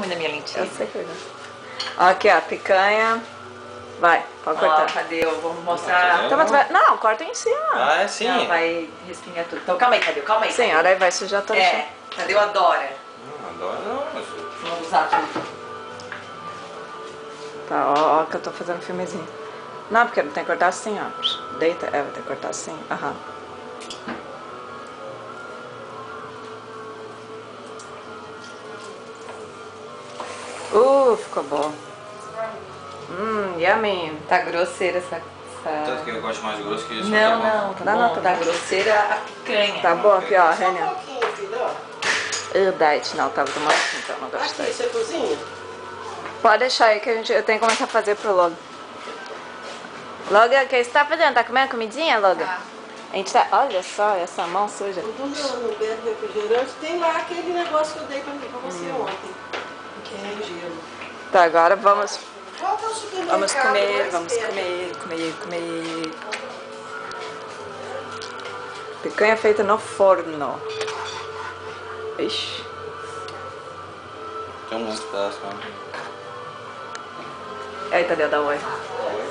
comendo a minha lentilha. Eu sei que eu gosto. Aqui, ó, picanha. Vai, pode cortar. Cadê? Vamos mostrar. Então, vai... Não, corta em cima. Ah, é sim. Não, vai respingar tudo. Então, calma aí, cadê? Calma aí. Sim, aí vai sujar todo o chão. Cadê o Adora? Não, adora não, mas... Vamos usar tudo. Tá, ó que eu tô fazendo filmezinho. Não, porque tem que cortar assim, ó. Deita, vai ter que cortar assim. Aham. Ficou bom. Yummy. Tá grosseira essa... Tanto que eu gosto mais grosso que isso. Não, Tá bom, tá grosseira a picanha. Tá bom aqui, ó, Rênia. Um pouquinho, filho, ó. Diet, não, tava tomando então, não gostei. Aqui, você cozinha? Pode deixar aí que eu tenho que começar a fazer pro Logan. Logan, o que você tá fazendo? Tá comendo comidinha, Logan? Tá. A gente tá... Olha só, essa mão suja. Eu tô no bebe refrigerante. Tem lá aquele negócio que eu dei pra você ontem. Que é gelo. Tá, agora vamos... Qual que é o supermercado Vamos comer, mais vamos perto? comer. Picanha feita no forno. Ixi. Tem uns pedaços, né? Aí, Tadeu, dá oi. Oi.